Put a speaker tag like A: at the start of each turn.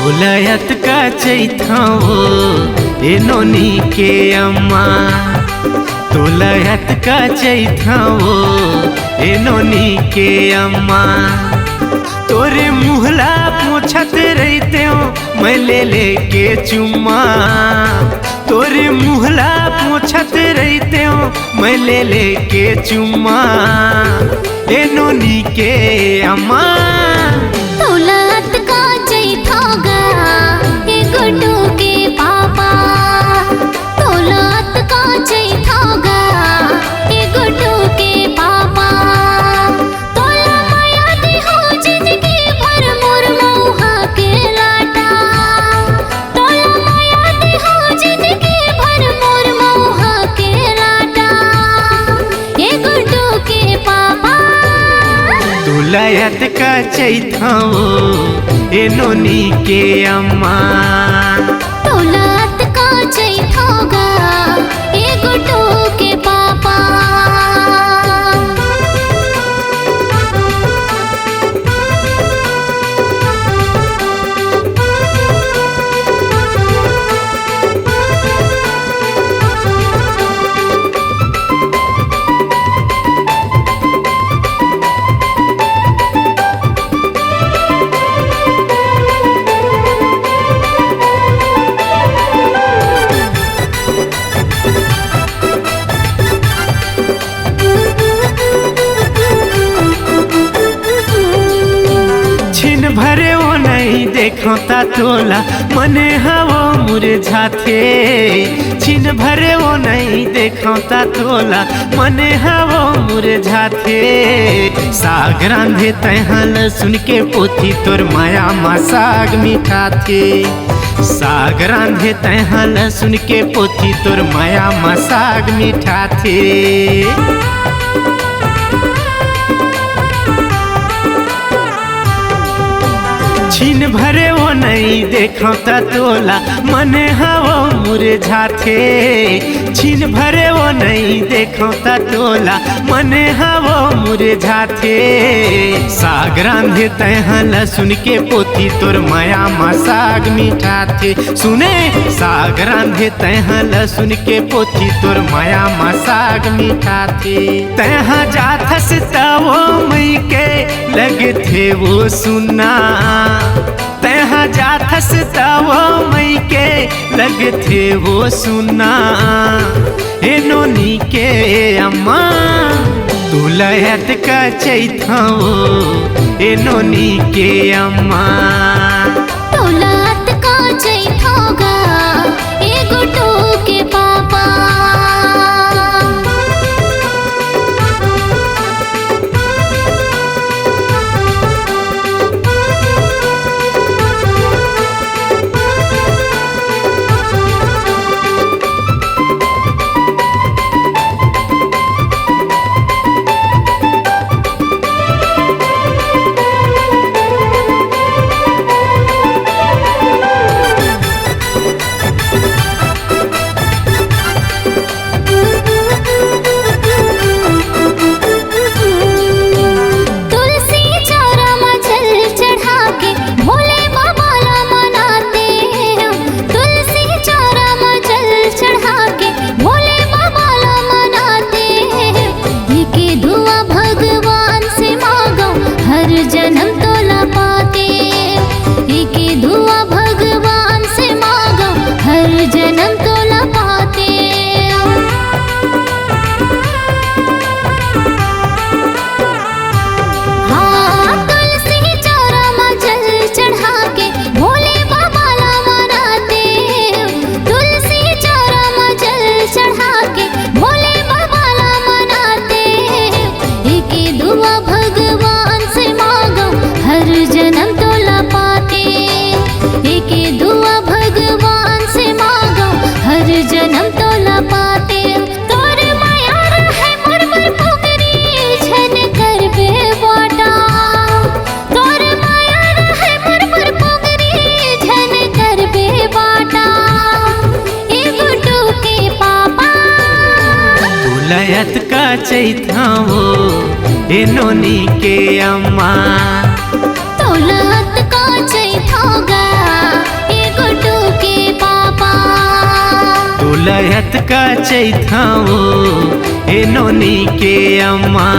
A: तोलयत का चैथाओ ए नोनी के अम्मा। तोलयत का चैथाओ ए नोनी के अम्मा। तोरे मुहला पोछत रहते हो मैं ले लेके चुम्मा। तोरे मुहला पोछत रहते हो मैं ले लेके चुम्मा। ए नोनी के अम्मा।
B: तोलत का चैथागा ए गुड्डू के पापा। तोलत का चैथागा ए गुड्डू के पापा। तोला माया दे हो जिंदगी भर मोर मौहा के लाटा। तोला माया दे हो जिंदगी भर मोर मौहा के लाटा ए गुड्डू के पापा।
A: तोलयत का चैथाओ ए नोनी के अम्मा।
B: तोलत का चैथागा ए गुड्डू के पापा।
A: छिन भरे वो नहीं देखता तोला मने हवो मुरझाते। छिन भरे वो नहीं देखता तोला मने हवो मुरझाते। साग रांधे तहल सुन के पोथी तोर माया मा साग मिठाते। साग रांधे तहल सुन के पोथी तोर माया मा साग मिठाते। छिन भरे वो नहीं देखता तोला मने हवो मुरझाते। छिन भरे वो नहीं देखता तोला मने हवो मुरझाते। साग रांधे तहल सुन के पोथी तोर माया मा साग मिठाते। सुने साग रांधे तहल सुन के पोथी तोर माया मा साग मिठाते। तह जाथस तवो मई के लगे थे वो सुना। तहाँ जाथस तवो मई के लगे थे वो सुना। ए नोनी के अम्मा। तोलयत का चैथाओ ए नोनी के अम्मा।
B: तोलत का चैथागा ए गुड्डू के पापा। जन्म तोला पाते एके दुआ भगवान से मांगो हर जन्म तोला पाते। हाँ तुलसी चौरा में जल चढ़ा के भोले बाबा ला मनाते। तुलसी चौरा में जल चढ़ा के भोले बाबा ला मनाते। एके दुआ भगवान से हर जन्म तोला पाते। एके दुआ भगवान से मांगो हर जन्म तोला पाते। तोर माया रहे मुरमुर पुगरी झन कर बे बाटा। तोर माया रहे मुरमुर पुगरी झन कर बे बाटा ए गुड्डू के पापा।
A: तोलयत का चैथाओ ए नोनी के अम्मा।
B: तोलत का चैथागा
A: लयत का चैथाओ ए नोनी के अम्मा।